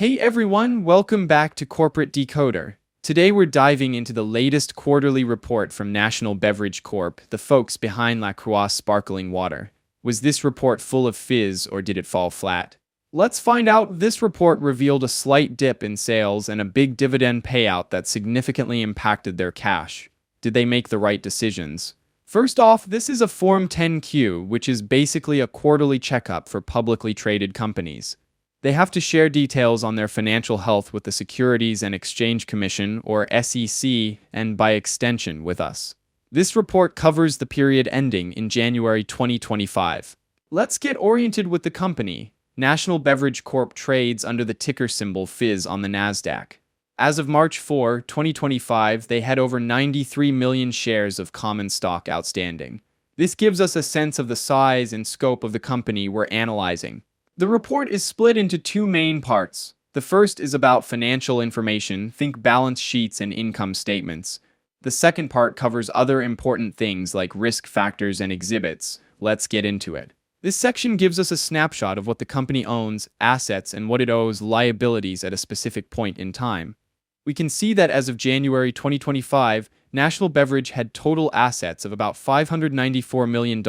Hey everyone, welcome back to Corporate Decoder. Today we're diving into the latest quarterly report from National Beverage Corp, the folks behind LaCroix's sparkling water. Was this report full of fizz or did it fall flat? Let's find out. This report revealed a slight dip in sales and a big dividend payout that significantly impacted their cash. Did they make the right decisions? First off, this is a Form 10-Q, which is basically a quarterly checkup for publicly traded companies. They have to share details on their financial health with the Securities and Exchange Commission, or SEC, and by extension with us. This report covers the period ending in January 2025. Let's get oriented with the company. National Beverage Corp trades under the ticker symbol Fizz on the Nasdaq. As of March 4, 2025, they had over 93 million shares of common stock outstanding. This gives us a sense of the size and scope of the company we're analyzing. The report is split into two main parts. The first is about financial information, think balance sheets and income statements. The second part covers other important things like risk factors and exhibits. Let's get into it. This section gives us a snapshot of what the company owns, assets, and what it owes, liabilities at a specific point in time. We can see that as of January 2025, National Beverage had total assets of about $594 million,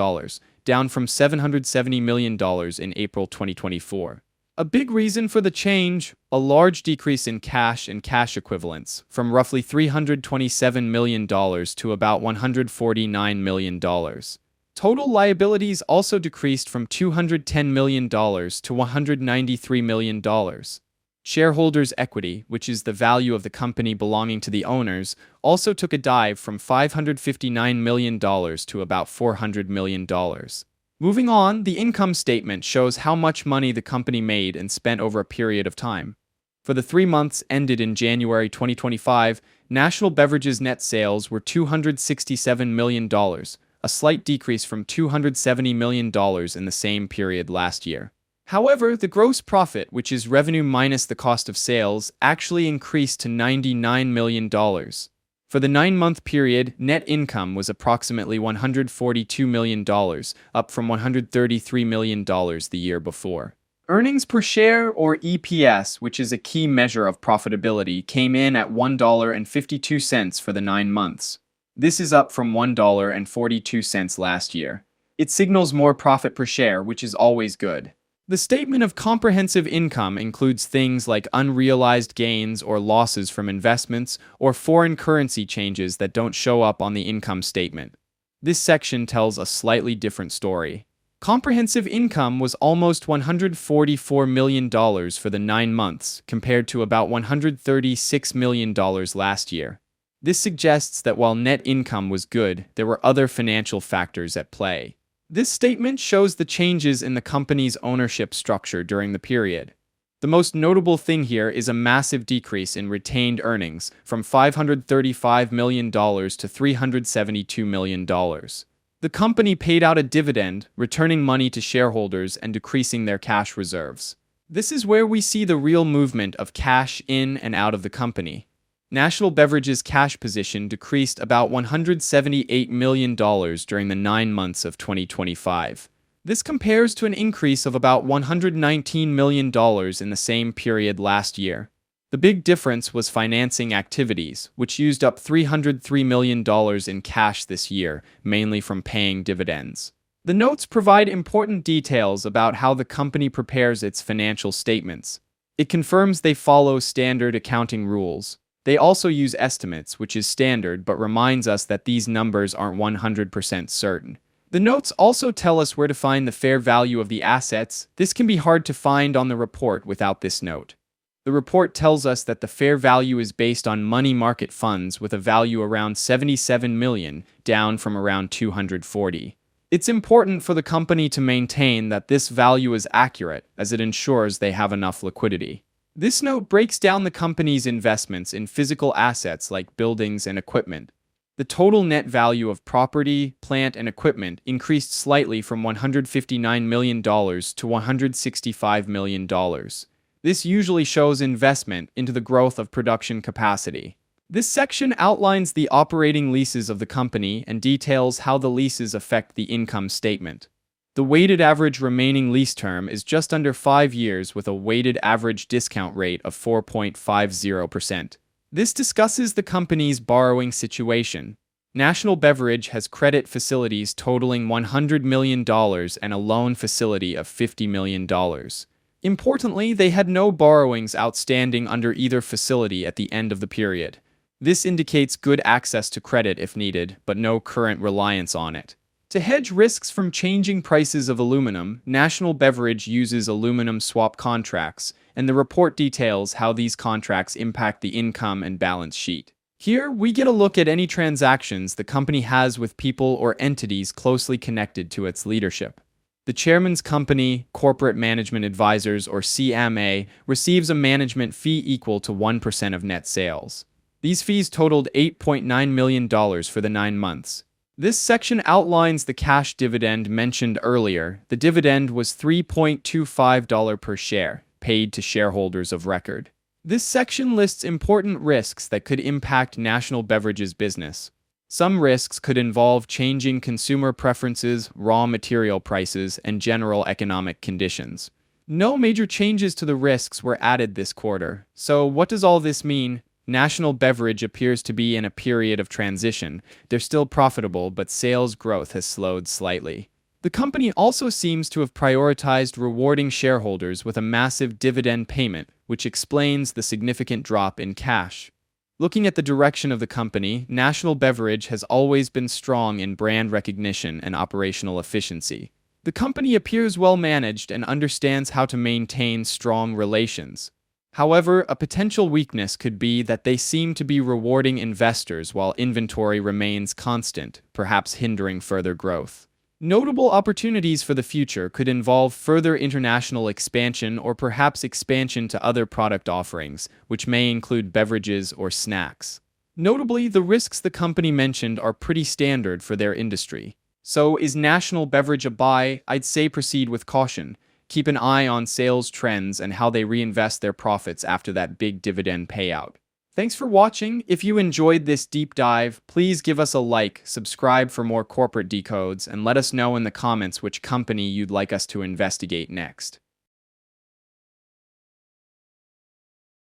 down from $770 million in April 2024. A big reason for the change, a large decrease in cash and cash equivalents, from roughly $327 million to about $149 million. Total liabilities also decreased from $210 million to $193 million. Shareholders' equity, which is the value of the company belonging to the owners, also took a dive from $559 million to about $400 million. Moving on, the income statement shows how much money the company made and spent over a period of time. For the 3 months ended in January 2025, National Beverage's net sales were $267 million, a slight decrease from $270 million in the same period last year. However, the gross profit, which is revenue minus the cost of sales, actually increased to $99 million. For the 9-month period, net income was approximately $142 million, up from $133 million the year before. Earnings per share, or EPS, which is a key measure of profitability, came in at $1.52 for the 9 months. This is up from $1.42 last year. It signals more profit per share, which is always good. The statement of comprehensive income includes things like unrealized gains or losses from investments or foreign currency changes that don't show up on the income statement. This section tells a slightly different story. Comprehensive income was almost $144 million for the 9 months, compared to about $136 million last year. This suggests that while net income was good, there were other financial factors at play. This statement shows the changes in the company's ownership structure during the period. The most notable thing here is a massive decrease in retained earnings from $535 million to $372 million. The company paid out a dividend, returning money to shareholders and decreasing their cash reserves. This is where we see the real movement of cash in and out of the company. National Beverage's cash position decreased about $178 million during the 9 months of 2025. This compares to an increase of about $119 million in the same period last year. The big difference was financing activities, which used up $303 million in cash this year, mainly from paying dividends. The notes provide important details about how the company prepares its financial statements. It confirms they follow standard accounting rules. They also use estimates, which is standard but reminds us that these numbers aren't 100% certain. The notes also tell us where to find the fair value of the assets. This can be hard to find on the report without this note. The report tells us that the fair value is based on money market funds with a value around $77 million, down from around $240. It's important for the company to maintain that this value is accurate, as it ensures they have enough liquidity. This note breaks down the company's investments in physical assets like buildings and equipment. The total net value of property, plant, and equipment increased slightly from $159 million to $165 million. This usually shows investment into the growth of production capacity. This section outlines the operating leases of the company and details how the leases affect the income statement. The weighted average remaining lease term is just under 5 years with a weighted average discount rate of 4.50%. This discusses the company's borrowing situation. National Beverage has credit facilities totaling $100 million and a loan facility of $50 million. Importantly, they had no borrowings outstanding under either facility at the end of the period. This indicates good access to credit if needed, but no current reliance on it. To hedge risks from changing prices of aluminum, National Beverage uses aluminum swap contracts, and the report details how these contracts impact the income and balance sheet. Here, we get a look at any transactions the company has with people or entities closely connected to its leadership. The chairman's company, Corporate Management Advisors or CMA, receives a management fee equal to 1% of net sales. These fees totaled $8.9 million for the 9 months. This section outlines the cash dividend mentioned earlier. The dividend was $3.25 per share, paid to shareholders of record. This section lists important risks that could impact National Beverage's business. Some risks could involve changing consumer preferences, raw material prices, and general economic conditions. No major changes to the risks were added this quarter. So what does all this mean? National Beverage appears to be in a period of transition. They're still profitable, but sales growth has slowed slightly. The company also seems to have prioritized rewarding shareholders with a massive dividend payment, which explains the significant drop in cash. Looking at the direction of the company, National Beverage has always been strong in brand recognition and operational efficiency. The company appears well managed and understands how to maintain strong relations. However, a potential weakness could be that they seem to be rewarding investors while inventory remains constant, perhaps hindering further growth. Notable opportunities for the future could involve further international expansion or perhaps expansion to other product offerings, which may include beverages or snacks. Notably, the risks the company mentioned are pretty standard for their industry. So, is National Beverage a buy? I'd say proceed with caution. Keep an eye on sales trends and how they reinvest their profits after that big dividend payout. Thanks for watching. If you enjoyed this deep dive, please give us a like, subscribe for more corporate decodes, and let us know in the comments which company you'd like us to investigate next.